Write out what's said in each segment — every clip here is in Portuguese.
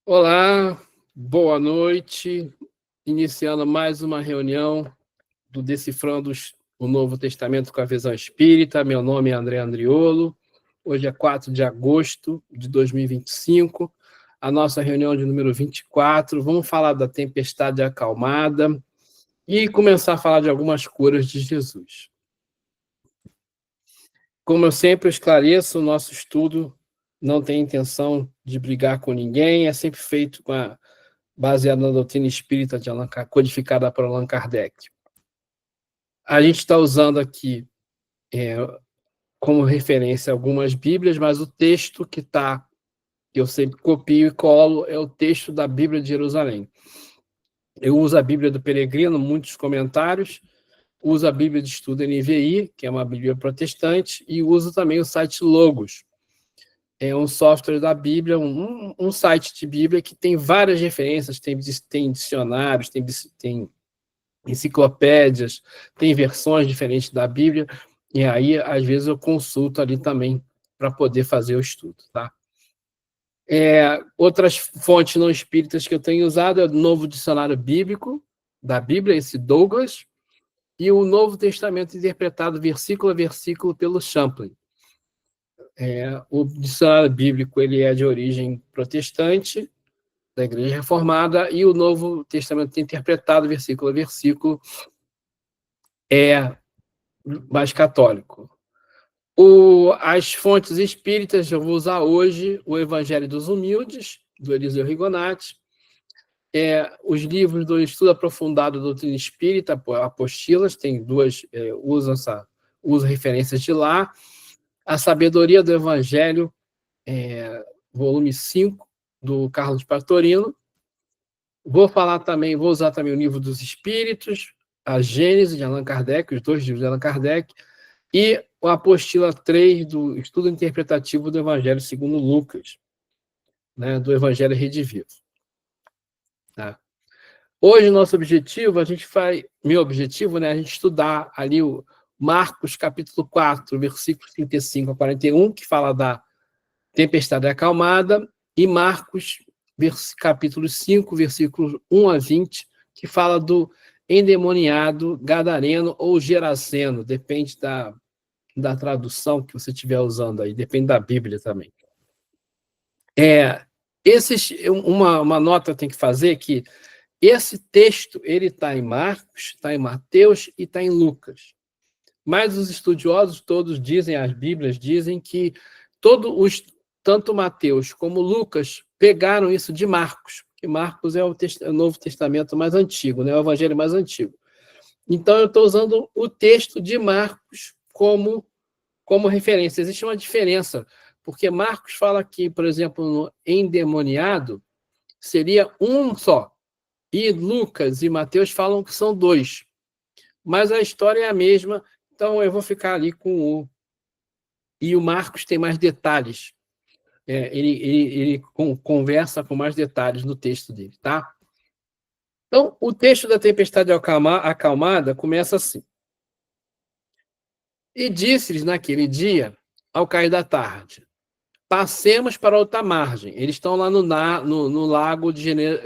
Olá, boa noite. Iniciando mais uma reunião do Decifrando o Novo Testamento com a Visão Espírita. Meu nome é André Andriolo. Hoje é 4 de agosto de 2025, a nossa reunião de número 24. Vamos falar da tempestade acalmada e começar a falar de algumas curas de Jesus. Como eu sempre esclareço, o nosso estudo não tem intenção de brigar com ninguém, é sempre feito baseado na doutrina espírita de codificada por Allan Kardec. A gente está usando aqui como referência algumas Bíblias, mas o texto que eu sempre copio e colo, é o texto da Bíblia de Jerusalém. Eu uso a Bíblia do Peregrino, muitos comentários, uso a Bíblia de Estudo NVI, que é uma Bíblia protestante, e uso também o site Logos. É um software da Bíblia, um site de Bíblia que tem várias referências, tem dicionários, tem enciclopédias, tem versões diferentes da Bíblia, e aí, às vezes, eu consulto ali também para poder fazer o estudo, tá? Outras fontes não espíritas que eu tenho usado é o Novo Dicionário Bíblico da Bíblia, esse Douglas, e o Novo Testamento interpretado versículo a versículo pelo Champlin. O dicionário bíblico ele é de origem protestante, da Igreja Reformada, e o Novo Testamento interpretado versículo a versículo é mais católico. As fontes espíritas eu vou usar hoje o Evangelho dos Humildes, do Eliseu Rigonati, os livros do Estudo Aprofundado da Doutrina Espírita, apostilas, tem duas, usa referências de lá, A Sabedoria do Evangelho, volume 5, do Carlos Pastorino. Vou usar também o Livro dos Espíritos, a Gênese de Allan Kardec, os dois livros de Allan Kardec, e a apostila 3 do Estudo Interpretativo do Evangelho segundo Lucas, né, do Evangelho Redivivo. Tá? Hoje, nosso objetivo, meu objetivo, né, a gente estudar ali o Marcos, capítulo 4, versículos 35 a 41, que fala da tempestade acalmada, e Marcos, capítulo 5, versículos 1 a 20, que fala do endemoniado gadareno ou geraseno, depende da tradução que você estiver usando aí, depende da Bíblia também. Uma nota tem que fazer que esse texto ele está em Marcos, está em Mateus e está em Lucas. Mas os estudiosos todos dizem, as Bíblias dizem que tanto Mateus como Lucas pegaram isso de Marcos, que Marcos é o Novo Testamento mais antigo, né? O Evangelho mais antigo. Então, eu estou usando o texto de Marcos como referência. Existe uma diferença, porque Marcos fala que, por exemplo, no endemoniado, seria um só. E Lucas e Mateus falam que são dois. Mas a história é a mesma, então eu vou ficar ali com o... E o Marcos tem mais detalhes. Ele conversa com mais detalhes no texto dele, tá? Então, o texto da tempestade acalmada começa assim. E disse-lhes naquele dia, ao cair da tarde, passemos para outra margem. Eles estão lá no lago de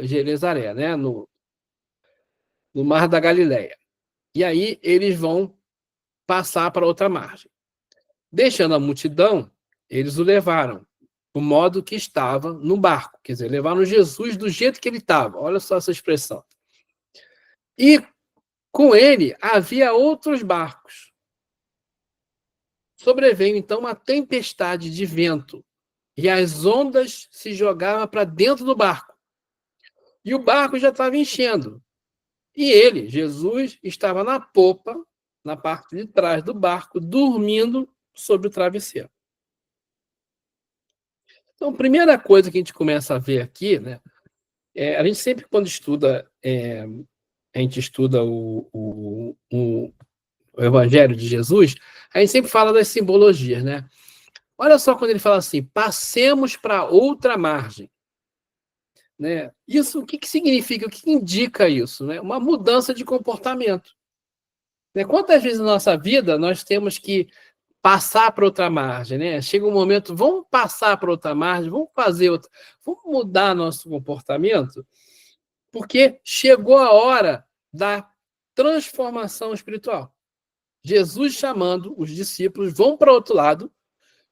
Genezaré, né? No mar da Galileia. E aí eles vão passar para outra margem. Deixando a multidão, eles o levaram, do modo que estava no barco. Quer dizer, levaram Jesus do jeito que ele estava. Olha só essa expressão. E com ele havia outros barcos. Sobreveio, então, uma tempestade de vento, e as ondas se jogavam para dentro do barco. E o barco já estava enchendo. E ele, Jesus, estava na popa, na parte de trás do barco, dormindo sobre o travesseiro. Então, a primeira coisa que a gente começa a ver aqui, né, a gente sempre, quando estuda, a gente estuda o Evangelho de Jesus, a gente sempre fala das simbologias, né? Olha só quando ele fala assim, passemos para outra margem. Né? Isso, o que significa, o que indica isso? Né? Uma mudança de comportamento. Né? Quantas vezes na nossa vida nós temos que passar para outra margem, né? Chega um momento, vamos passar para outra margem, vamos fazer outra, vamos mudar nosso comportamento, porque chegou a hora da transformação espiritual. Jesus chamando os discípulos, vão para outro lado,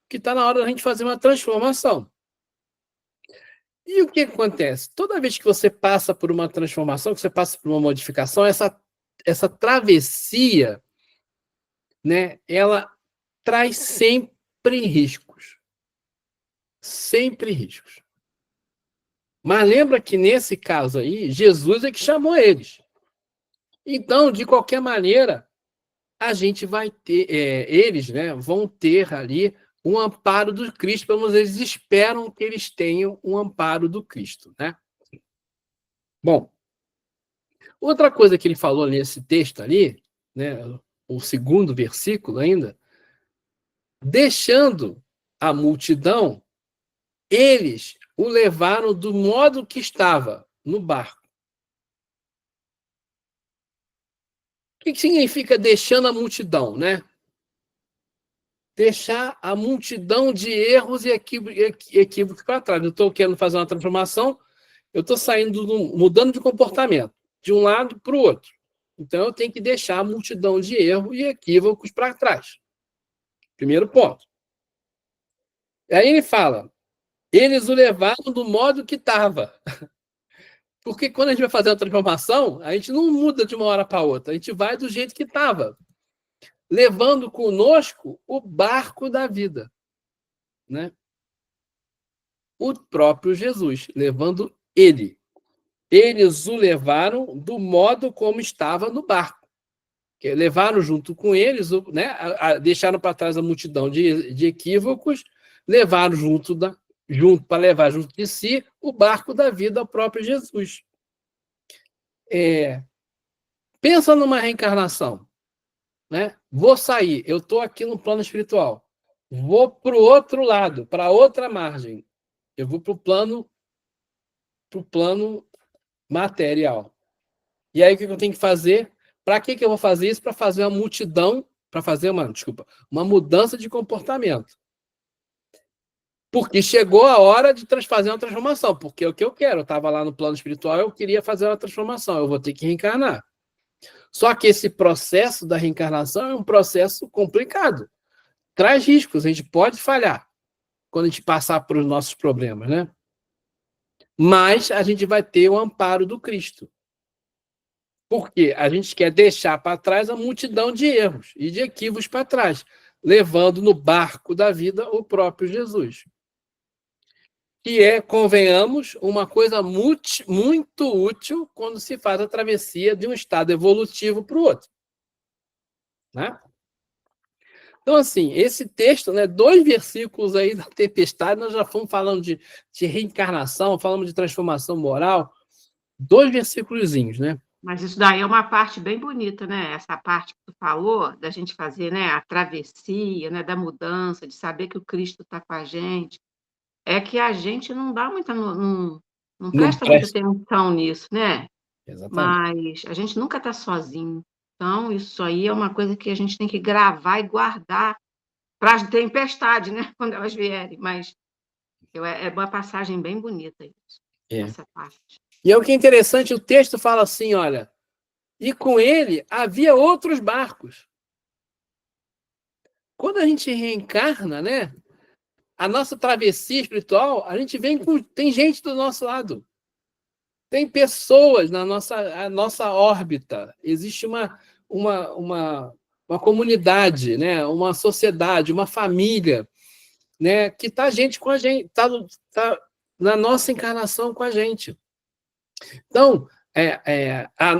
que está na hora da gente fazer uma transformação. E o que acontece? Toda vez que você passa por uma transformação, que você passa por uma modificação, essa travessia, né, ela traz sempre riscos. Sempre riscos. Mas lembra que nesse caso aí, Jesus é que chamou eles. Então, de qualquer maneira, a gente vai ter, eles, né, vão ter ali um amparo do Cristo, pelo menos eles esperam que eles tenham um amparo do Cristo, né? Bom, outra coisa que ele falou nesse texto ali, né, o segundo versículo ainda, deixando a multidão, eles o levaram do modo que estava no barco. O que significa deixando a multidão, né? Deixar a multidão de erros e equívocos para trás. Eu estou querendo fazer uma transformação, eu estou saindo, mudando de comportamento, de um lado para o outro. Então, eu tenho que deixar a multidão de erros e equívocos para trás. Primeiro ponto. Aí ele fala, eles o levaram do modo que estava. Porque quando a gente vai fazer uma transformação, a gente não muda de uma hora para outra, a gente vai do jeito que estava, levando conosco o barco da vida, né? O próprio Jesus, levando ele. Eles o levaram do modo como estava no barco. Que levaram junto com eles, né? Deixaram para trás a multidão de equívocos, levaram junto para levar junto de si o barco da vida ao próprio Jesus. Pensa numa reencarnação, né? Vou sair, eu estou aqui no plano espiritual, vou para o outro lado, para outra margem, eu vou para o plano material. E aí o que eu tenho que fazer? Para que eu vou fazer isso? Para fazer uma multidão, para fazer uma mudança de comportamento. Porque chegou a hora de fazer uma transformação, porque é o que eu quero. Eu estava lá no plano espiritual, eu queria fazer uma transformação, eu vou ter que reencarnar. Só que esse processo da reencarnação é um processo complicado. Traz riscos, a gente pode falhar quando a gente passar por os nossos problemas, né? Mas a gente vai ter o amparo do Cristo. Porque a gente quer deixar para trás a multidão de erros e de equívocos para trás, levando no barco da vida o próprio Jesus. Que é, convenhamos, uma coisa muito útil quando se faz a travessia de um estado evolutivo para o outro. Né? Então, assim, esse texto, né, 2 versículos aí da tempestade, nós já fomos falando de reencarnação, falamos de transformação moral, 2 versículozinhos, né? Mas isso daí é uma parte bem bonita, né? Essa parte que tu falou, da gente fazer, né, a travessia, né, da mudança, de saber que o Cristo está com a gente. É que a gente não dá muita, não presta muita atenção nisso, né? Exatamente. Mas a gente nunca está sozinho. Então, isso aí é uma coisa que a gente tem que gravar e guardar para as tempestades, né? Quando elas vierem. Mas é uma passagem bem bonita isso, essa parte. E é o que é interessante, o texto fala assim, olha, e com ele havia outros barcos. Quando a gente reencarna, né, a nossa travessia espiritual, a gente tem gente do nosso lado. Tem pessoas na nossa órbita. Existe uma comunidade, né, uma sociedade, uma família, né, que está com a gente, tá na nossa encarnação com a gente. Então,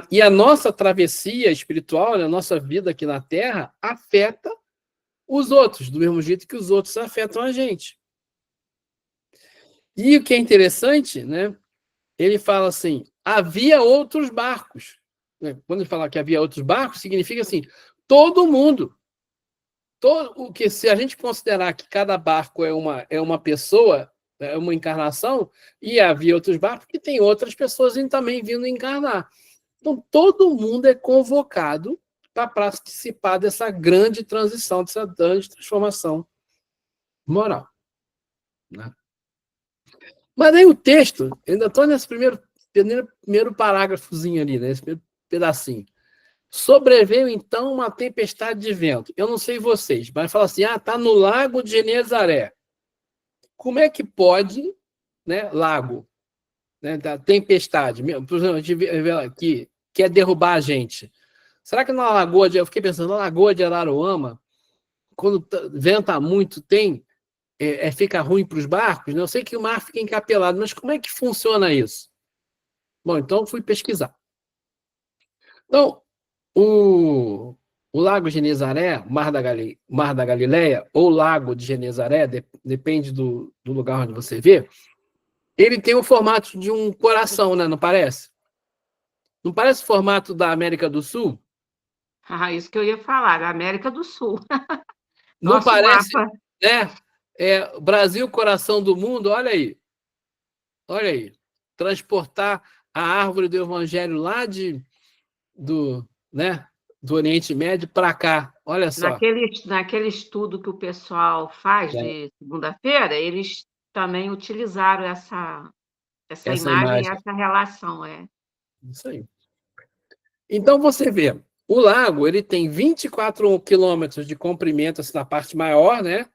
e a nossa travessia espiritual, a nossa vida aqui na Terra, afeta os outros, do mesmo jeito que os outros afetam a gente. E o que é interessante, né? Ele fala assim, havia outros barcos. Quando ele fala que havia outros barcos, significa assim, todo mundo. O que, se a gente considerar que cada barco é uma pessoa, é uma encarnação, e havia outros barcos que tem outras pessoas também vindo encarnar. Então, todo mundo é convocado para participar dessa grande transição, dessa grande transformação moral. Né? Mas aí o texto, ainda estou nesse primeiro parágrafozinho ali, né? Esse primeiro pedacinho. Sobreveio, então, uma tempestade de vento. Eu não sei vocês, mas fala assim, está no lago de Genezaré. Como é que pode, né, lago, né, da tempestade, por exemplo, a gente vê aqui, quer derrubar a gente. Será que na lagoa eu fiquei pensando, na lagoa de Araruama, quando venta muito, fica ruim para os barcos? Né? Eu sei que o mar fica encapelado, mas como é que funciona isso? Bom, então fui pesquisar. Então, o Lago Genezaré, Mar da Galileia, ou Lago de Genezaré, depende do lugar onde você vê, ele tem o formato de um coração, né? Não parece? Não parece o formato da América do Sul? Isso que eu ia falar, da América do Sul. Não Nosso parece, mapa. né? Brasil, coração do mundo, olha aí. Olha aí. Transportar a árvore do Evangelho lá né, do Oriente Médio para cá. Olha só. Naquele estudo que o pessoal faz de segunda-feira, eles também utilizaram essa Essa imagem e imagem. essa relação. Isso aí. Então, você vê, o lago ele tem 24 quilômetros de comprimento assim, na parte maior, né?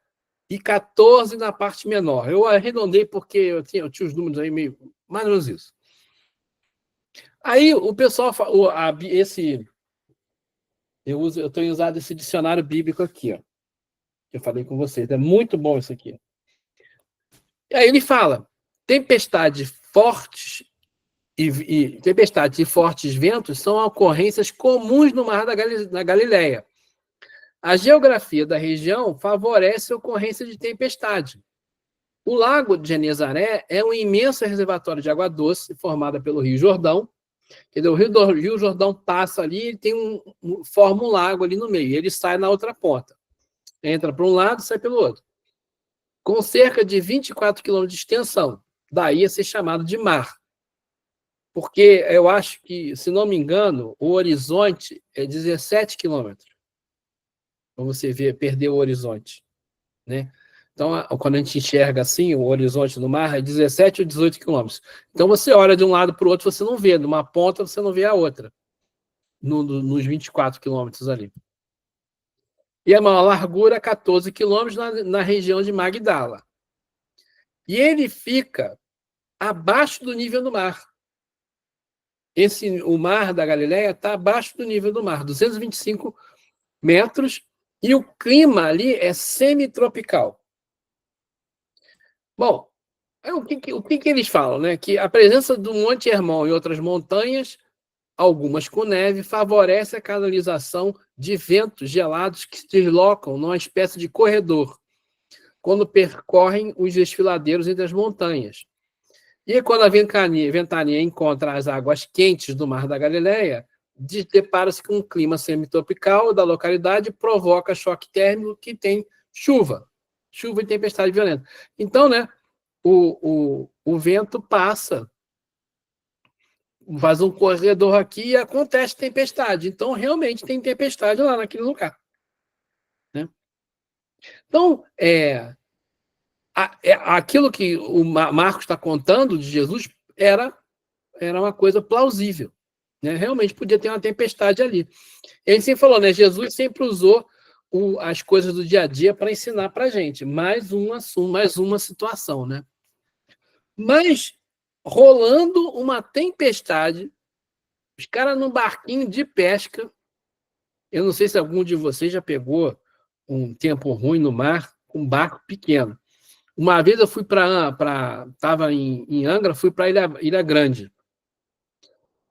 E 14 na parte menor. Eu arredondei porque eu tinha os números aí meio mais ou menos isso. Aí o pessoal eu tenho usado esse dicionário bíblico aqui, ó. Que eu falei com vocês, é muito bom isso aqui. E aí ele fala: tempestades fortes tempestades e fortes ventos são ocorrências comuns no mar da Galileia. A geografia da região favorece a ocorrência de tempestade. O Lago de Genezaré é um imenso reservatório de água doce formada pelo Rio Jordão. Entendeu? O Rio Jordão passa ali e forma um lago ali no meio. E ele sai na outra ponta. Entra para um lado e sai pelo outro. Com cerca de 24 quilômetros de extensão. Daí a ser chamado de mar. Porque eu acho que, se não me engano, o horizonte é 17 quilômetros. Para você perder o horizonte. Né? Então, quando a gente enxerga assim, o horizonte do mar é 17 ou 18 quilômetros. Então, você olha de um lado para o outro, você não vê. De uma ponta, você não vê a outra. Nos 24 quilômetros ali. E a maior largura, 14 quilômetros, na região de Magdala. E ele fica abaixo do nível do mar. O mar da Galileia está abaixo do nível do mar, 225 metros, e o clima ali é semitropical. Bom, o que eles falam? Né? Que a presença do Monte Hermon e outras montanhas, algumas com neve, favorece a canalização de ventos gelados que se deslocam numa espécie de corredor, quando percorrem os desfiladeiros entre as montanhas. E quando a ventania encontra as águas quentes do Mar da Galileia, depara-se com um clima semitropical da localidade e provoca choque térmico que tem chuva e tempestade violenta. Então, né, o vento passa, faz um corredor aqui e acontece tempestade. Então, realmente tem tempestade lá naquele lugar. Né? Então, aquilo que o Marcos está contando de Jesus era uma coisa plausível. Né? Realmente podia ter uma tempestade ali. Ele sempre falou, né? Jesus sempre usou as coisas do dia a dia para ensinar para a gente. Mais um assunto, mais uma situação. Né? Mas, rolando uma tempestade, os caras num barquinho de pesca, eu não sei se algum de vocês já pegou um tempo ruim no mar com um barco pequeno. Uma vez eu fui estava em Angra, fui para Ilha Grande.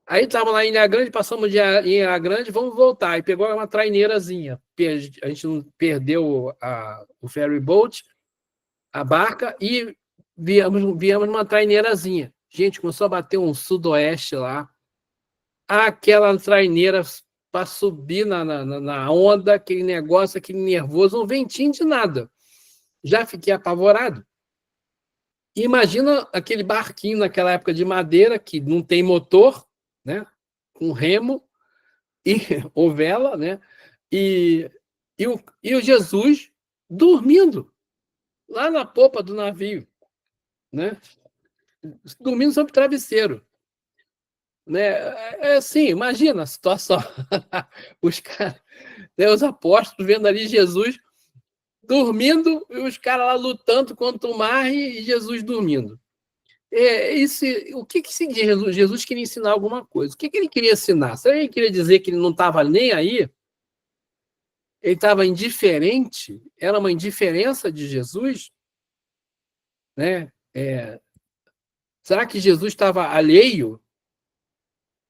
Aí estava lá em Ilha Grande, passamos de Ilha Grande, vamos voltar. E pegou uma traineirazinha. A gente não perdeu o ferry boat, a barca, e viemos numa traineirazinha. Gente, começou a bater um sudoeste lá. Aquela traineira para subir na onda, aquele negócio, aquele nervoso, um ventinho de nada. Já fiquei apavorado. Imagina aquele barquinho naquela época de madeira, que não tem motor, né? Com remo, e, ou vela, né? E o Jesus dormindo lá na popa do navio, né? Dormindo sobre travesseiro, né? É assim, imagina a situação. Os caras, né, os apóstolos vendo ali Jesus dormindo e os caras lá lutando contra o mar e Jesus dormindo. O que seguia Jesus? Jesus queria ensinar alguma coisa. O que ele queria ensinar? Será que ele queria dizer que ele não estava nem aí? Ele estava indiferente? Era uma indiferença de Jesus? Né? Será que Jesus estava alheio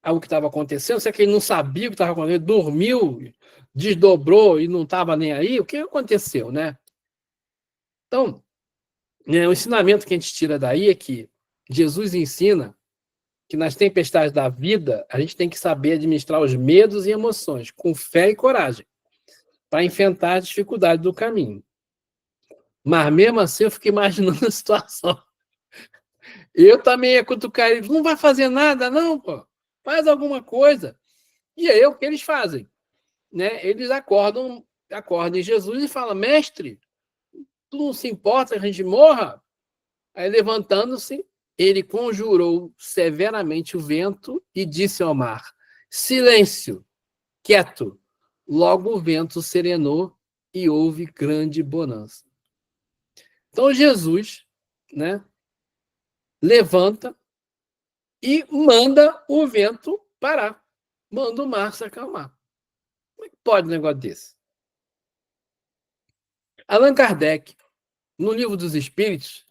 ao que estava acontecendo? Será que ele não sabia o que estava acontecendo? Ele dormiu, desdobrou e não estava nem aí? O que aconteceu, né? Então, né, o ensinamento que a gente tira daí é que Jesus ensina que nas tempestades da vida a gente tem que saber administrar os medos e emoções com fé e coragem para enfrentar as dificuldades do caminho. Mas mesmo assim eu fico imaginando a situação. Eu também ia cutucar ele, não vai fazer nada não, pô. Faz alguma coisa. E aí é o que eles fazem, né? Eles acordam em Jesus e falam, mestre, tu não se importa que a gente morra? Aí levantando-se, ele conjurou severamente o vento e disse ao mar, silêncio, quieto. Logo o vento serenou e houve grande bonança. Então Jesus, né, levanta e manda o vento parar. Manda o mar se acalmar. Como é que pode um negócio desse? Allan Kardec, no Livro dos Espíritos,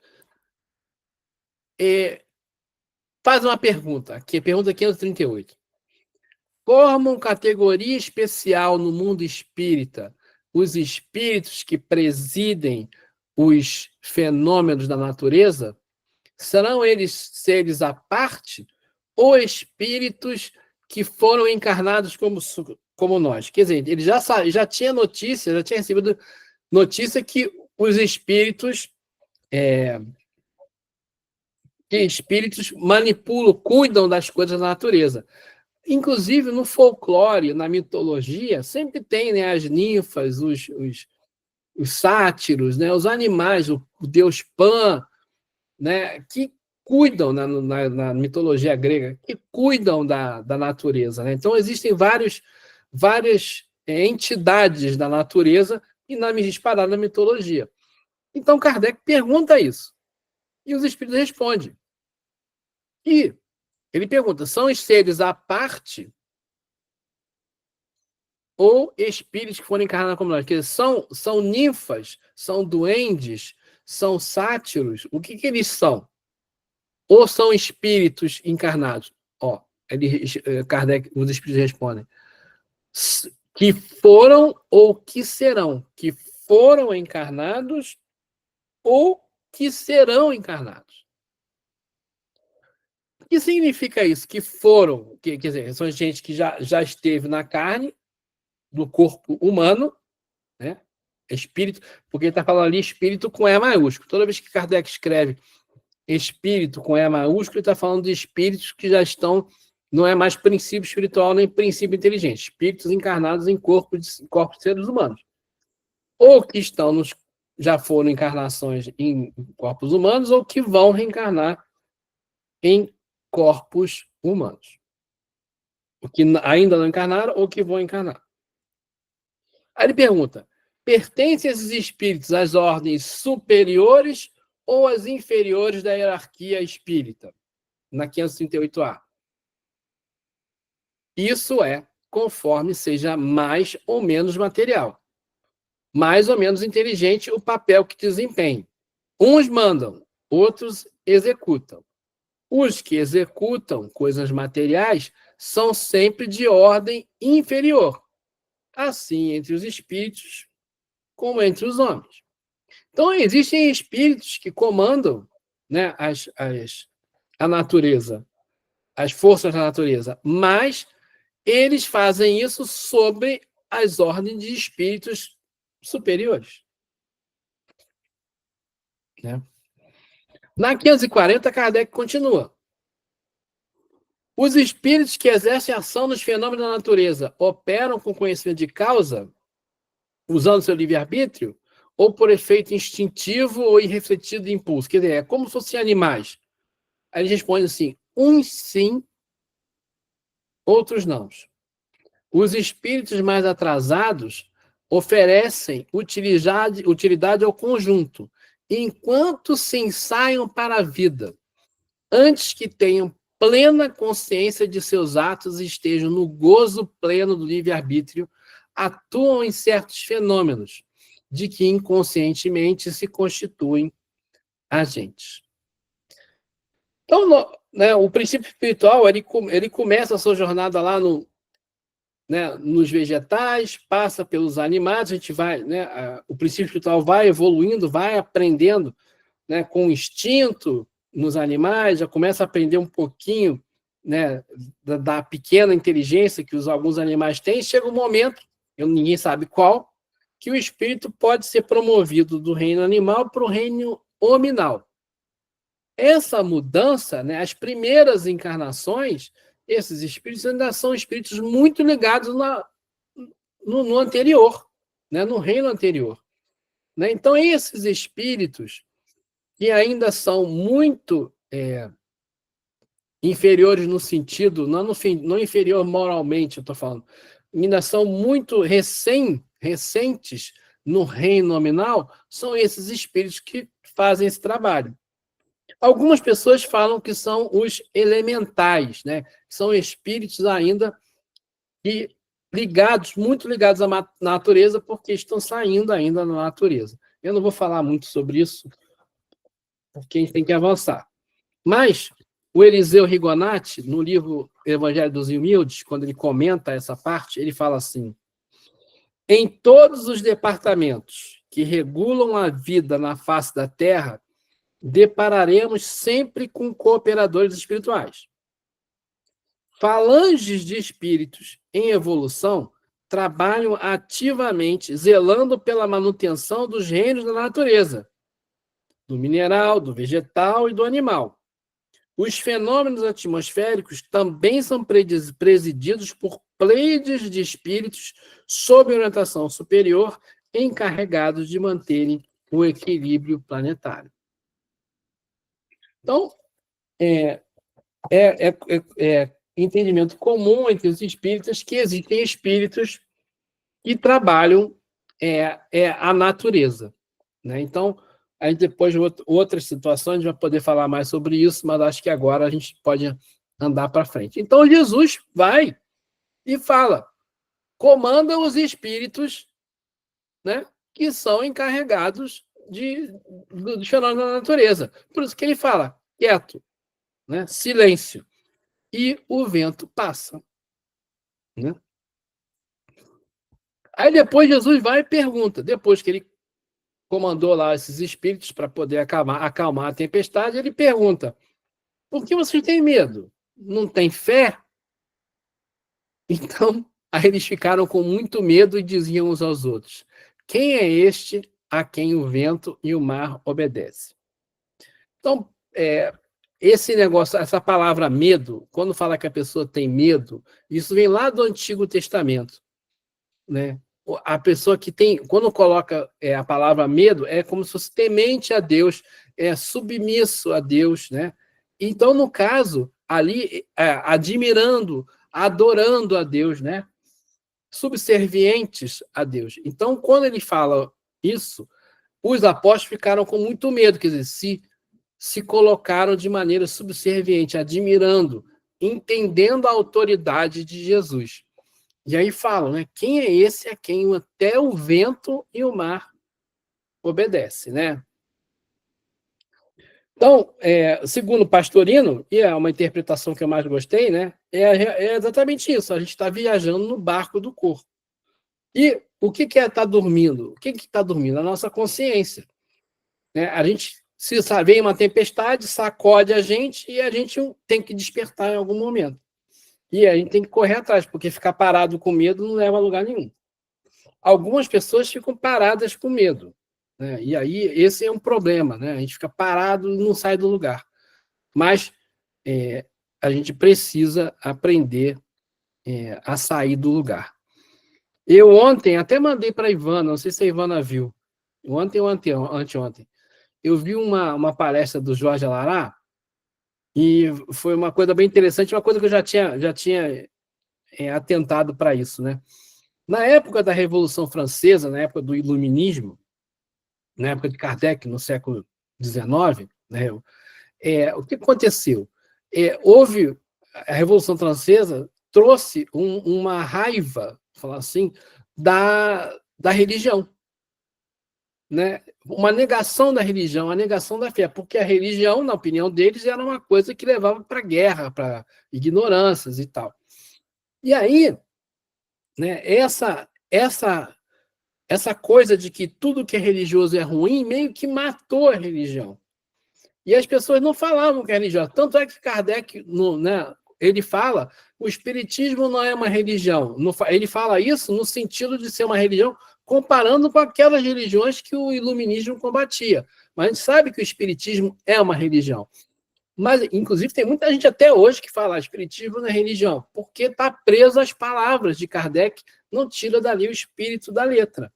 faz uma pergunta, que é a pergunta 538. Formam categoria especial no mundo espírita os espíritos que presidem os fenômenos da natureza? Serão eles seres à parte ou espíritos que foram encarnados como nós? Quer dizer, ele já tinha notícia, já tinha recebido notícia que os espíritos manipulam, cuidam das coisas da natureza. Inclusive, no folclore, na mitologia, sempre tem, né, as ninfas, os sátiros, né, os animais, o deus Pan, né, que cuidam na mitologia grega, que cuidam da natureza. Né? Então, existem várias entidades da natureza espalhadas na mitologia. Então, Kardec pergunta isso. E os espíritos respondem. E ele pergunta, são os seres à parte ou espíritos que foram encarnados como nós? Quer dizer, são ninfas, são duendes, são sátiros? O que eles são? Ou são espíritos encarnados? Ó, Kardec, os espíritos respondem. Que foram ou que serão. Que foram encarnados ou que serão encarnados. O que significa isso? Que foram, quer dizer, são gente que já esteve na carne, do corpo humano, né? Espírito, porque ele está falando ali espírito com E maiúsculo. Toda vez que Kardec escreve espírito com E maiúsculo, ele está falando de espíritos que já estão, não é mais princípio espiritual nem princípio inteligente, espíritos encarnados em corpos de seres humanos. Ou que já foram encarnações em corpos humanos, ou que vão reencarnar em corpos humanos. O que ainda não encarnaram ou que vão encarnar. Aí ele pergunta, pertencem esses espíritos às ordens superiores ou às inferiores da hierarquia espírita? Na 538A. Isso é conforme seja mais ou menos material. Mais ou menos inteligente o papel que desempenhe. Uns mandam, outros executam. Os que executam coisas materiais são sempre de ordem inferior. Assim entre os espíritos como entre os homens. Então, existem espíritos que comandam, né, a natureza, as forças da natureza, mas eles fazem isso sob as ordens de espíritos superiores. Né? Na 540, Kardec continua. Os espíritos que exercem ação nos fenômenos da natureza operam com conhecimento de causa, usando seu livre-arbítrio, ou por efeito instintivo ou irrefletido de impulso? Quer dizer, é como se fossem animais. Aí ele responde assim: uns sim, outros não. Os espíritos mais atrasados oferecem utilidade ao conjunto, enquanto se ensaiam para a vida, antes que tenham plena consciência de seus atos e estejam no gozo pleno do livre-arbítrio, atuam em certos fenômenos, de que inconscientemente se constituem agentes. Então, né, o princípio espiritual, ele começa a sua jornada lá né, nos vegetais, passa pelos animais, a gente vai, né, o princípio espiritual vai evoluindo, vai aprendendo, né, com instinto nos animais, já começa a aprender um pouquinho, né, da pequena inteligência que alguns animais têm, chega um momento, ninguém sabe qual, que o espírito pode ser promovido do reino animal para o reino hominal. Essa mudança, né, as primeiras encarnações, esses espíritos ainda são espíritos muito ligados no anterior, né, no reino anterior. Né? Então, esses espíritos que ainda são muito inferiores no sentido, não inferior moralmente, eu estou falando, ainda são muito recentes no reino nominal, são esses espíritos que fazem esse trabalho. Algumas pessoas falam que são os elementais, né? São espíritos ainda muito ligados à natureza, porque estão saindo ainda na natureza. Eu não vou falar muito sobre isso, porque a gente tem que avançar. Mas o Eliseu Rigonati, no livro Evangelho dos Humildes, quando ele comenta essa parte, ele fala assim: em todos os departamentos que regulam a vida na face da Terra, depararemos sempre com cooperadores espirituais. Falanges de espíritos em evolução trabalham ativamente, zelando pela manutenção dos reinos da natureza, do mineral, do vegetal e do animal. Os fenômenos atmosféricos também são presididos por pleiades de espíritos sob orientação superior, encarregados de manterem o equilíbrio planetário. Então, entendimento comum entre os espíritas que existem espíritos que trabalham a natureza. Né? Então, aí depois, outras situações, a gente vai poder falar mais sobre isso, mas acho que agora a gente pode andar para frente. Então, Jesus vai e fala, comanda os espíritos, né, que são encarregados dos fenômenos da natureza. Por isso que ele fala, quieto, né, silêncio. E o vento passa. Né? Aí depois Jesus vai e pergunta, depois que ele comandou lá esses espíritos para poder acalmar a tempestade, ele pergunta, por que vocês têm medo? Não tem fé? Então, aí eles ficaram com muito medo e diziam uns aos outros, quem é este a quem o vento e o mar obedecem? Então, esse negócio, essa palavra medo, quando fala que a pessoa tem medo, isso vem lá do Antigo Testamento. Né? A pessoa que tem, quando coloca a palavra medo, é como se fosse temente a Deus, submisso a Deus. Né? Então, no caso, ali, admirando, adorando a Deus, né? Subservientes a Deus. Então, quando ele fala isso, os apóstolos ficaram com muito medo, quer dizer, se colocaram de maneira subserviente, admirando, entendendo a autoridade de Jesus. E aí falam, né? Quem é esse a quem até o vento e o mar obedecem, né? Então, segundo Pastorino, e é uma interpretação que eu mais gostei, né? É exatamente isso. A gente está viajando no barco do corpo. E o que é estar dormindo? O que está dormindo? A nossa consciência. Né? A gente, se vem uma tempestade, sacode a gente e a gente tem que despertar em algum momento. E a gente tem que correr atrás, porque ficar parado com medo não leva a lugar nenhum. Algumas pessoas ficam paradas com medo. Né? E aí, esse é um problema. Né? A gente fica parado e não sai do lugar. Mas a gente precisa aprender a sair do lugar. Eu ontem até mandei para a Ivana, não sei se a Ivana viu, ontem ou anteontem, eu vi uma palestra do Jorge Alará e foi uma coisa bem interessante, uma coisa que eu já tinha atentado para isso, né? Na época da Revolução Francesa, na época do Iluminismo, na época de Kardec, no século XIX, né, o que aconteceu? Houve a Revolução Francesa trouxe uma raiva, falar assim, da religião, né? Uma negação da religião, a negação da fé, porque a religião, na opinião deles, era uma coisa que levava para guerra, para ignorâncias e tal. E aí, né, essa coisa de que tudo que é religioso é ruim meio que matou a religião. E as pessoas não falavam que é religião. Tanto é que Kardec, né, ele fala, o espiritismo não é uma religião. Ele fala isso no sentido de ser uma religião, comparando com aquelas religiões que o iluminismo combatia. Mas a gente sabe que o espiritismo é uma religião. Mas, inclusive, tem muita gente até hoje que fala espiritismo não é religião, porque está preso às palavras de Kardec, não tira dali o espírito da letra.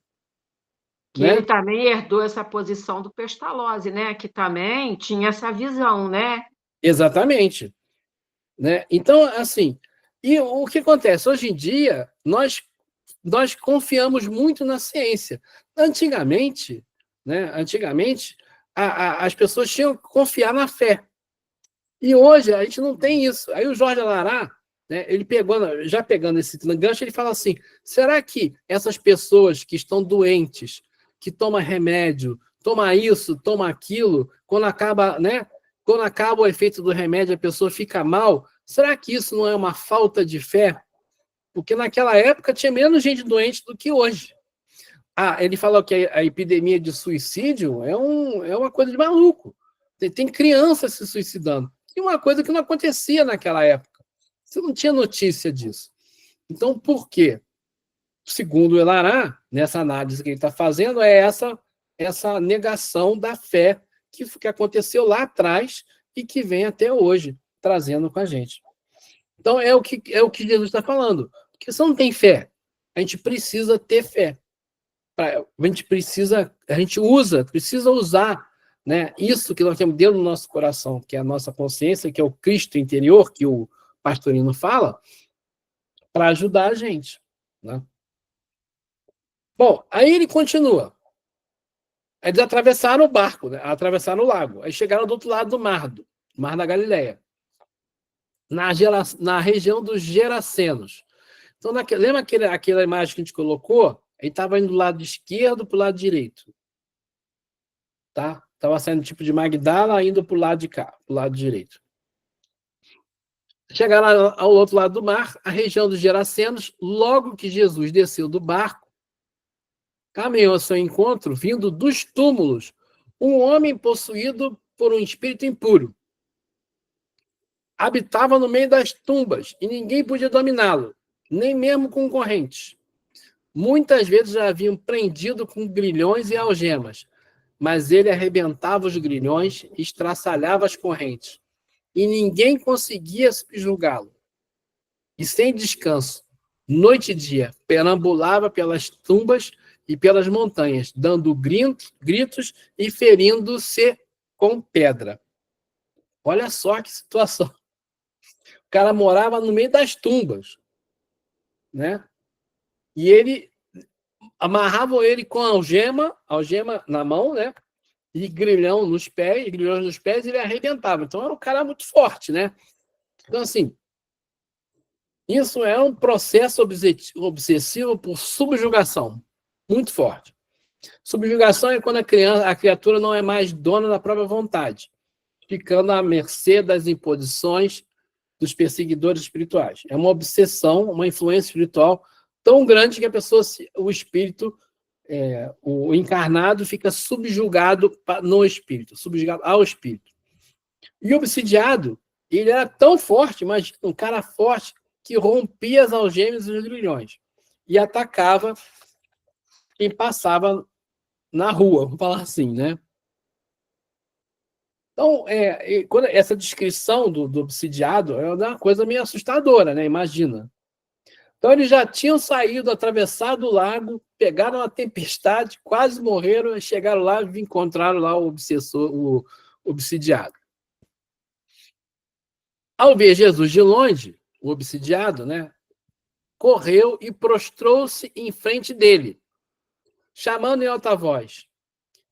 Que Né? ele também herdou essa posição do Pestalozzi, né? Que também tinha essa visão, né? Exatamente. Né? Então, assim, e o que acontece? Hoje em dia, nós confiamos muito na ciência. Antigamente, né? Antigamente, as pessoas tinham que confiar na fé. E hoje a gente não tem isso. Aí o Jorge Alará, né, ele já pegando esse gancho, ele fala assim: será que essas pessoas que estão doentes, que tomam remédio, toma isso, toma aquilo, quando acaba, né? Quando acaba o efeito do remédio, a pessoa fica mal. Será que isso não é uma falta de fé? Porque naquela época tinha menos gente doente do que hoje. Ele falou que a epidemia de suicídio é uma coisa de maluco. Tem crianças se suicidando. E uma coisa que não acontecia naquela época. Você não tinha notícia disso. Então, por quê? Segundo o Elará, nessa análise que ele está fazendo, é essa negação da fé que aconteceu lá atrás e que vem até hoje, trazendo com a gente. Então, é o que Jesus está falando. Porque se não tem fé, a gente precisa ter fé. A gente precisa usar, né, isso que nós temos dentro do nosso coração, que é a nossa consciência, que é o Cristo interior, que o Pastorino fala, para ajudar a gente. Né? Bom, aí ele continua. Eles atravessaram o barco, né? Atravessaram o lago. Aí chegaram do outro lado do Mar da Galileia, na região dos Gerasenos. Então, lembra aquela imagem que a gente colocou? Ele estava indo do lado esquerdo para o lado direito. Tá? Estava saindo tipo de Magdala, indo para o lado de cá, para o lado direito. Chegaram ao outro lado do mar, a região dos Gerasenos. Logo que Jesus desceu do barco, caminhou ao seu encontro, vindo dos túmulos, um homem possuído por um espírito impuro. Habitava no meio das tumbas e ninguém podia dominá-lo, nem mesmo com correntes. Muitas vezes já haviam prendido com grilhões e algemas, mas ele arrebentava os grilhões e estraçalhava as correntes, e ninguém conseguia subjugá-lo. E sem descanso, noite e dia, perambulava pelas tumbas e pelas montanhas, dando gritos e ferindo-se com pedra. Olha só que situação. O cara morava no meio das tumbas, né? E ele amarravam ele com algema na mão, né? E grilhões nos pés, e ele arrebentava. Então era um cara muito forte, né? Então, assim, isso é um processo obsessivo por subjugação, muito forte. Subjugação é quando a criatura não é mais dona da própria vontade, ficando à mercê das imposições dos perseguidores espirituais. É uma obsessão, uma influência espiritual tão grande que a pessoa, o espírito, o encarnado fica subjugado no espírito, subjugado ao espírito. E o obsidiado, ele era tão forte, mas um cara forte, que rompia as algemas e os grilhões e atacava quem passava na rua, vamos falar assim, né? Então, quando essa descrição do obsidiado é uma coisa meio assustadora, né? Imagina. Então, eles já tinham saído, atravessado o lago, pegaram a tempestade, quase morreram, chegaram lá e encontraram lá o obsessor, o obsidiado. Ao ver Jesus de longe, o obsidiado, né, correu e prostrou-se em frente dele, chamando em alta voz: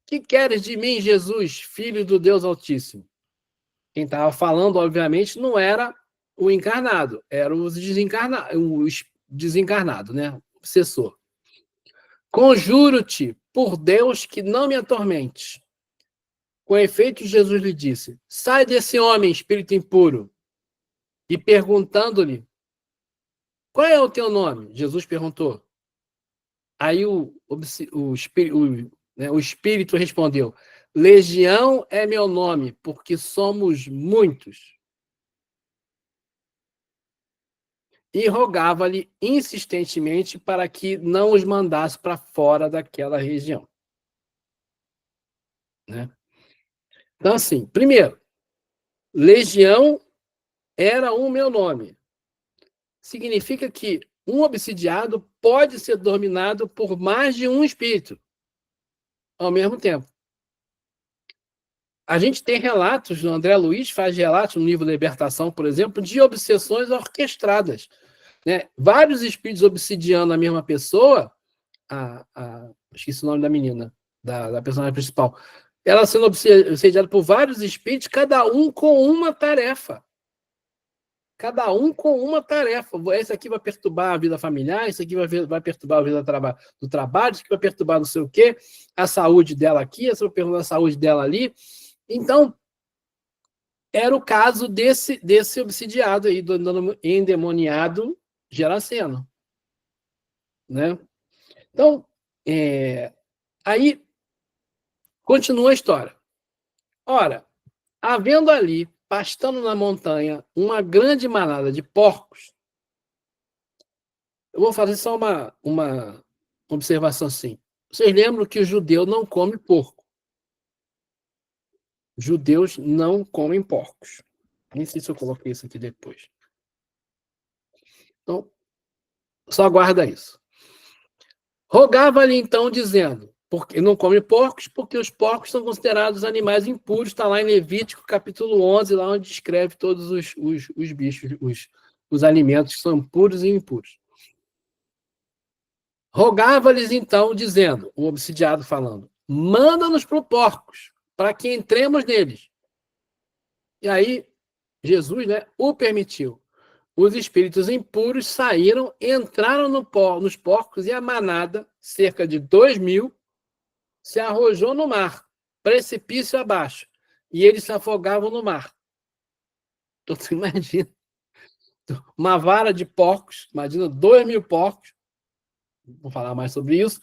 Que queres de mim, Jesus, filho do Deus Altíssimo? Quem estava falando, obviamente, não era o encarnado, era o desencarnado, né? O obsessor. Conjuro-te, por Deus, que não me atormentes. Com efeito, Jesus lhe disse: Sai desse homem, espírito impuro. E perguntando-lhe: Qual é o teu nome? Jesus perguntou. Aí o espírito respondeu: Legião é meu nome, porque somos muitos. E rogava-lhe insistentemente para que não os mandasse para fora daquela região. Né? Então, assim, primeiro, legião era o meu nome. Significa que um obsidiado pode ser dominado por mais de um espírito ao mesmo tempo. A gente tem relatos, o André Luiz faz relatos no livro Libertação, por exemplo, de obsessões orquestradas. Né? Vários espíritos obsidiando a mesma pessoa, esqueci o nome da menina, da personagem principal, ela sendo obsediada por vários espíritos, cada um com uma tarefa. Cada um com uma tarefa. Esse aqui vai perturbar a vida familiar, esse aqui vai perturbar a vida do trabalho, esse aqui vai perturbar não sei o quê, a saúde dela aqui, esse vai perturbar a saúde dela ali. Então, era o caso desse obsidiado aí, do endemoniado Geraseno. Né? Então, aí continua a história. Ora, havendo ali, pastando na montanha, uma grande manada de porcos, eu vou fazer só uma observação assim. Vocês lembram que o judeu não come porco. Judeus não comem porcos. Nem sei se eu coloquei isso aqui depois. Então, só guarda isso. Rogava-lhe então, dizendo, porque não come porcos, porque os porcos são considerados animais impuros, está lá em Levítico, capítulo 11, lá onde descreve todos os bichos, os alimentos que são puros e impuros. Rogava-lhes então, dizendo, o obsidiado falando, manda-nos para os porcos, para que entremos neles. E aí, Jesus, né, o permitiu. Os espíritos impuros saíram, entraram nos porcos e a manada, cerca de 2.000, se arrojou no mar, precipício abaixo, e eles se afogavam no mar. Então, você imagina, uma vara de porcos, imagina 2.000 porcos, vou falar mais sobre isso,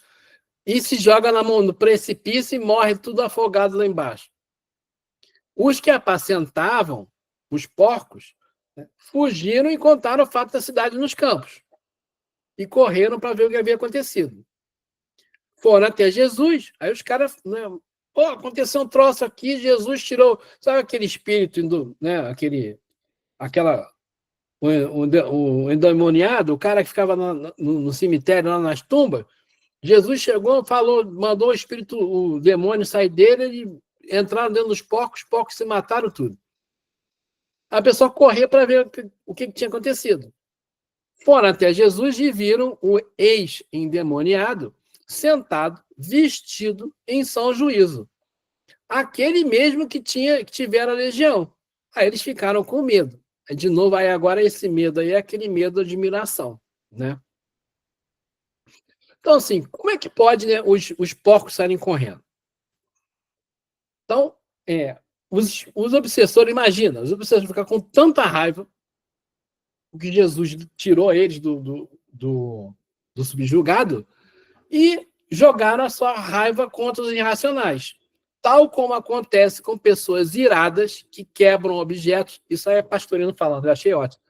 e se joga no precipício e morre tudo afogado lá embaixo. Os que apacentavam, os porcos, né, fugiram e contaram o fato da cidade nos campos. E correram para ver o que havia acontecido. Foram até Jesus, aí os caras, né, aconteceu um troço aqui, Jesus tirou, sabe aquele espírito, né, o endemoniado, o cara que ficava no cemitério, lá nas tumbas. Jesus chegou, falou, mandou o espírito, o demônio sair dele, e entraram dentro dos porcos, os porcos se mataram tudo. A pessoa correu para ver o que tinha acontecido. Foram até Jesus e viram o ex-endemoniado sentado, vestido em são juízo. Aquele mesmo que tivera a legião. Aí eles ficaram com medo. De novo, aí agora esse medo aí é aquele medo de admiração, né? Então, assim, como é que pode, né, os porcos saírem correndo? Então, os obsessores, imagina, os obsessores ficam com tanta raiva que Jesus tirou eles do subjugado e jogaram a sua raiva contra os irracionais. Tal como acontece com pessoas iradas que quebram objetos. Isso aí é Pastorino falando, eu achei ótimo.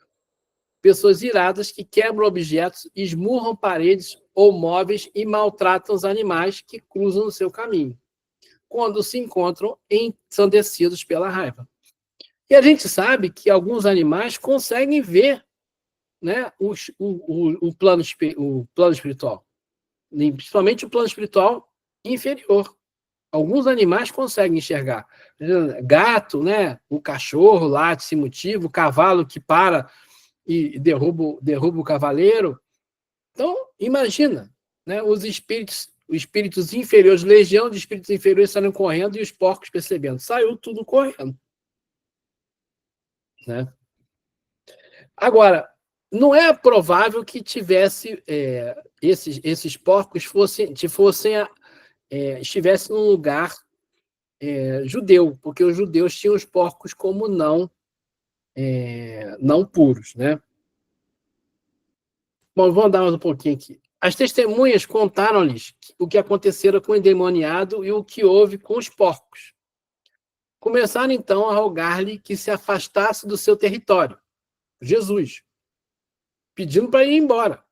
Pessoas iradas que quebram objetos, esmurram paredes ou móveis e maltratam os animais que cruzam o seu caminho. quando se encontram ensandecidos pela raiva. E a gente sabe que alguns animais conseguem ver, né, o plano espiritual, principalmente o plano espiritual inferior. Alguns animais conseguem enxergar. Gato, né, o cachorro late sem motivo, o cavalo que para e derruba o cavaleiro. Então, imagina, né, os espíritos inferiores, legião de espíritos inferiores saindo correndo e os porcos percebendo. Saiu tudo correndo. Né? Agora, não é provável que tivesse esses porcos estivessem num lugar judeu, porque os judeus tinham os porcos como não puros, né? Bom, vamos dar mais um pouquinho aqui. As testemunhas contaram-lhes o que acontecera com o endemoniado e o que houve com os porcos. Começaram então a rogar-lhe que se afastasse do seu território, Jesus, pedindo para ir embora.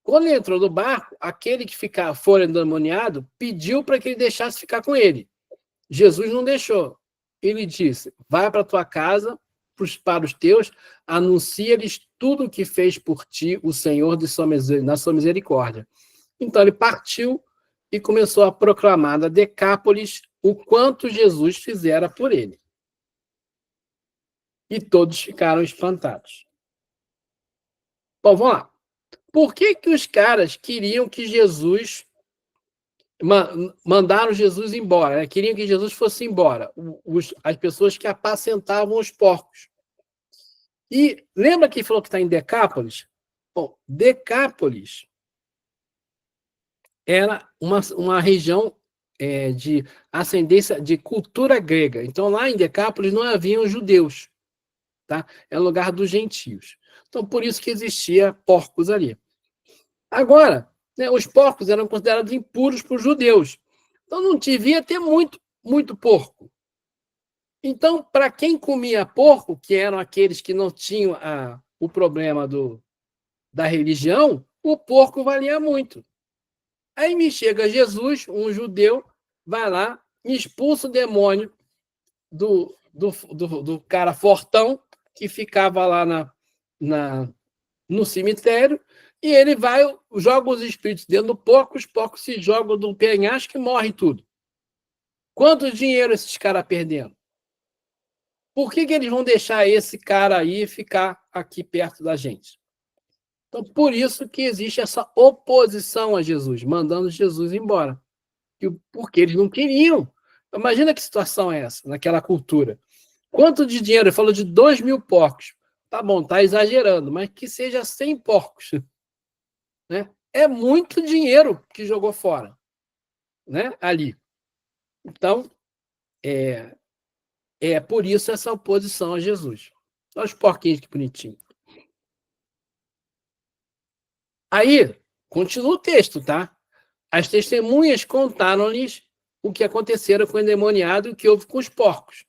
Quando ele entrou no barco, aquele que for endemoniado pediu para que ele deixasse ficar com ele. Jesus não deixou. Ele disse: vai para tua casa, para os teus, anuncia-lhes tudo o que fez por ti o Senhor na sua misericórdia. Então ele partiu e começou a proclamar na Decápolis o quanto Jesus fizera por ele. E todos ficaram espantados. Bom, vamos lá. Por que os caras queriam que Jesus mandaram Jesus embora, né? Queriam que Jesus fosse embora, as pessoas que apacentavam os porcos. E lembra que falou que está em Decápolis? Bom, Decápolis era uma região de ascendência de cultura grega. Então, lá em Decápolis não haviam judeus, tá? É lugar dos gentios. Então, por isso que existia porcos ali. Agora, né, os porcos eram considerados impuros por judeus. Então, não devia ter muito porco. Então, para quem comia porco, que eram aqueles que não tinham o problema da religião, o porco valia muito. Aí me chega Jesus, um judeu, vai lá, expulsa o demônio do cara fortão, que ficava lá no cemitério, e ele vai, joga os espíritos dentro do porco, os porcos se jogam do penhasco e morre tudo. Quanto dinheiro esses caras perdendo? Por que eles vão deixar esse cara aí ficar aqui perto da gente? Então, por isso que existe essa oposição a Jesus, mandando Jesus embora. Porque eles não queriam. Imagina que situação é essa, naquela cultura. Quanto de dinheiro? Ele falou de 2.000 porcos. Tá bom, tá exagerando, mas que seja 100 porcos. Né? É muito dinheiro que jogou fora, né? Ali. Então, por isso essa oposição a Jesus. Olha os porquinhos que bonitinho. Aí, continua o texto, tá? As testemunhas contaram-lhes o que acontecera com o endemoniado e o que houve com os porcos.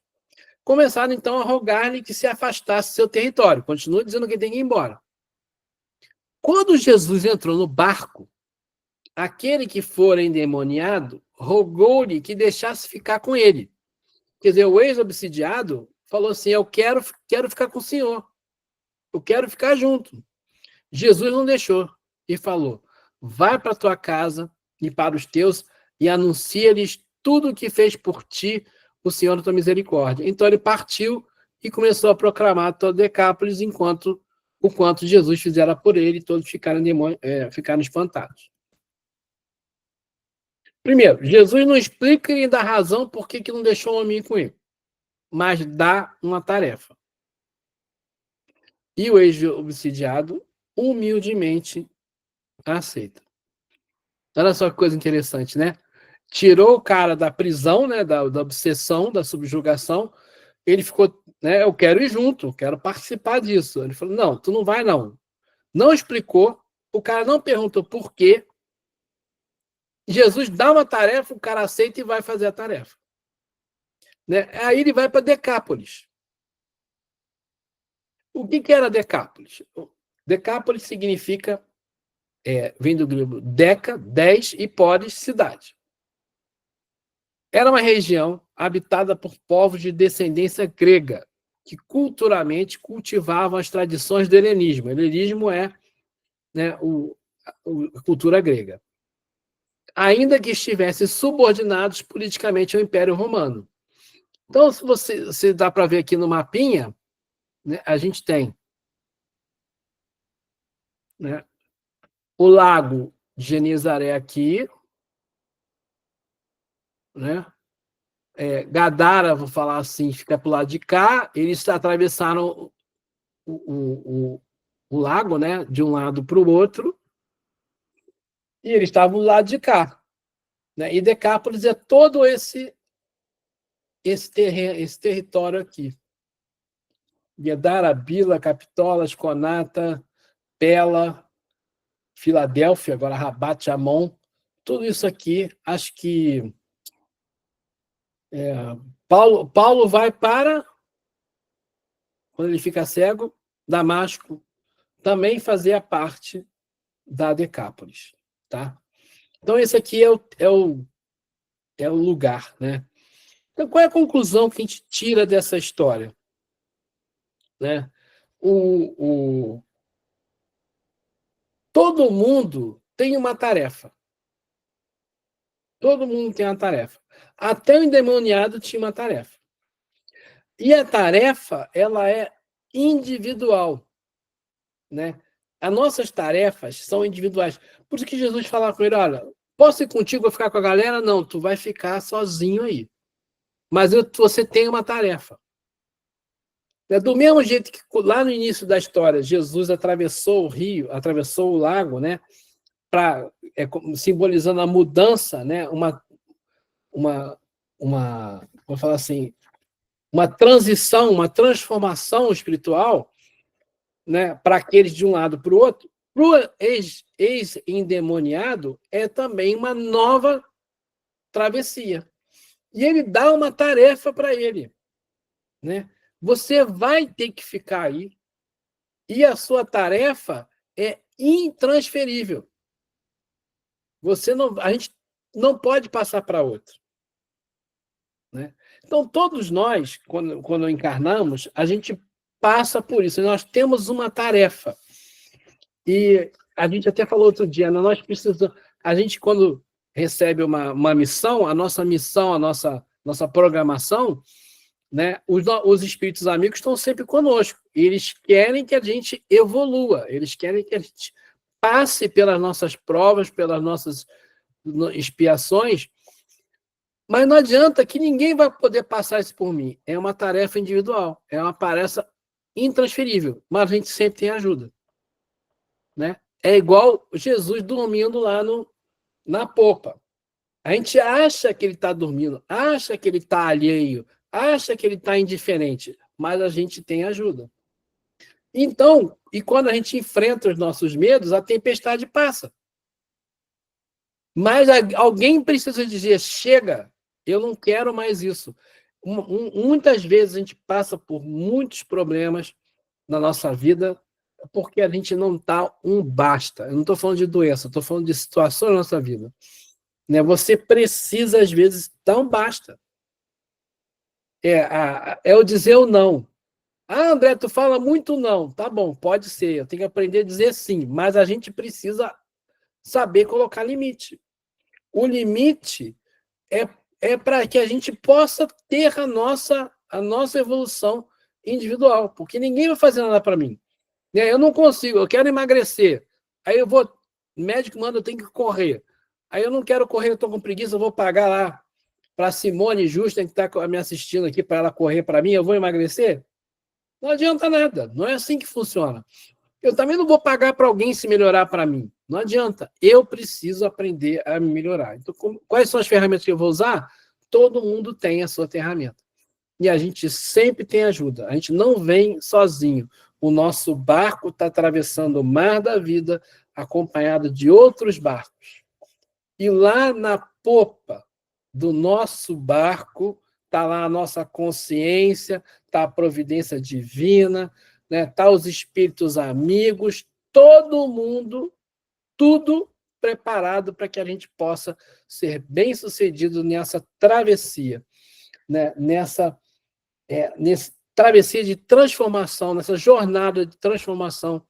Começaram, então, a rogar-lhe que se afastasse do seu território. Continua dizendo que tem que ir embora. Quando Jesus entrou no barco, aquele que fora endemoniado rogou-lhe que deixasse ficar com ele. Quer dizer, o ex-obsidiado falou assim: eu quero ficar com o senhor. Eu quero ficar junto. Jesus não deixou e falou: vai para tua casa e para os teus e anuncia-lhes tudo o que fez por ti o Senhor da tua misericórdia. Então ele partiu e começou a proclamar toda Decápolis o quanto Jesus fizera por ele, e todos ficaram espantados. Primeiro, Jesus não explica nem dá razão por que não deixou o homem ir com ele, mas dá uma tarefa. E o ex-obsidiado humildemente aceita. Olha só que coisa interessante, né? Tirou o cara da prisão, né, da obsessão, da subjugação. Ele ficou, né, eu quero ir junto, quero participar disso. Ele falou, não, tu não vai não. Não explicou, o cara não perguntou por quê. Jesus dá uma tarefa, o cara aceita e vai fazer a tarefa. Né? Aí ele vai para Decápolis. O que era Decápolis? Decápolis significa, vem do grego deca, 10, e polis, cidade. Era uma região habitada por povos de descendência grega, que culturalmente cultivavam as tradições do helenismo. O helenismo é, né, a cultura grega. Ainda que estivessem subordinados politicamente ao Império Romano. Então, se dá para ver aqui no mapinha, né, a gente tem, né, o lago de Genezaré aqui, né? Gadara, vou falar assim, fica para o lado de cá. Eles atravessaram o lago, né, de um lado para o outro, e eles estavam do lado de cá. Né? E Decápolis é todo esse terreno, esse território aqui. Guedara, Bila, Capitola, Conata, Pela, Filadélfia, agora Rabat, Amon, tudo isso aqui, acho que Paulo vai para, quando ele fica cego, Damasco, também fazia parte da Decápolis. Tá? Então, esse aqui é o lugar. Né? Então, qual é a conclusão que a gente tira dessa história? Né? Todo mundo tem uma tarefa. Todo mundo tem uma tarefa. Até o endemoniado tinha uma tarefa. E a tarefa, ela é individual. Né? As nossas tarefas são individuais. Por isso que Jesus falava com ele, olha, posso ir contigo, vou ficar com a galera? Não, tu vai ficar sozinho aí. Mas você tem uma tarefa. Do mesmo jeito que lá no início da história, Jesus atravessou o rio, atravessou o lago, né? Simbolizando a mudança, né? Vou falar assim, uma transição, uma transformação espiritual, né? Para aqueles de um lado para o outro. Para o ex-endemoniado é também uma nova travessia. E ele dá uma tarefa para ele, né? Você vai ter que ficar aí e a sua tarefa é intransferível. A gente não pode passar para outro. Né? Então, todos nós, quando encarnamos, a gente passa por isso. Nós temos uma tarefa. E a gente até falou outro dia, né? Nós precisamos... A gente, quando recebe uma missão, a nossa missão, a nossa programação, né? Os espíritos amigos estão sempre conosco. Eles querem que a gente evolua. Eles querem que a gente passe pelas nossas provas, pelas nossas expiações, mas não adianta que ninguém vai poder passar isso por mim. É uma tarefa individual, é uma tarefa intransferível, mas a gente sempre tem ajuda. Né? É igual Jesus dormindo lá na popa. A gente acha que ele está dormindo, acha que ele está alheio, acha que ele está indiferente, mas a gente tem ajuda. Então, e quando a gente enfrenta os nossos medos, a tempestade passa. Mas alguém precisa dizer, chega, eu não quero mais isso. Muitas vezes a gente passa por muitos problemas na nossa vida porque a gente não está basta. Eu não estou falando de doença, estou falando de situações na nossa vida. Né? Você precisa, às vezes, dar basta. É o dizer o não. Ah, André, tu fala muito não. Tá bom, pode ser. Eu tenho que aprender a dizer sim, mas a gente precisa saber colocar limite. O limite é para que a gente possa ter a nossa evolução individual, porque ninguém vai fazer nada para mim. Eu não consigo, eu quero emagrecer. Aí o médico manda, eu tenho que correr. Aí eu não quero correr, eu estou com preguiça, eu vou pagar lá para a Simone Justa, que está me assistindo aqui, para ela correr para mim, eu vou emagrecer? Não adianta nada, não é assim que funciona. Eu também não vou pagar para alguém se melhorar para mim. Não adianta. Eu preciso aprender a me melhorar. Então, quais são as ferramentas que eu vou usar? Todo mundo tem a sua ferramenta. E a gente sempre tem ajuda. A gente não vem sozinho. O nosso barco está atravessando o mar da vida, acompanhado de outros barcos. E lá na popa do nosso barco está lá a nossa consciência, está a providência divina, né? Tá os espíritos amigos, todo mundo, tudo preparado para que a gente possa ser bem-sucedido nessa travessia, né? Nessa travessia de transformação, nessa jornada de transformação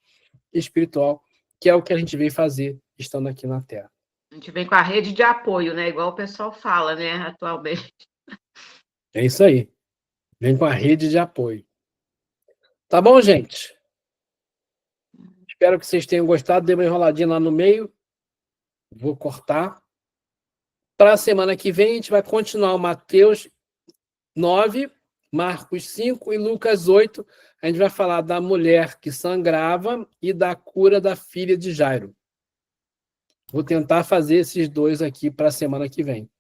espiritual, que é o que a gente veio fazer estando aqui na Terra. A gente vem com a rede de apoio, né? Igual o pessoal fala, né, atualmente. É isso aí. Vem com a rede de apoio. Tá bom, gente? Espero que vocês tenham gostado. Dei uma enroladinha lá no meio. Vou cortar. Para a semana que vem, a gente vai continuar o Mateus 9, Marcos 5 e Lucas 8. A gente vai falar da mulher que sangrava e da cura da filha de Jairo. Vou tentar fazer esses dois aqui para a semana que vem.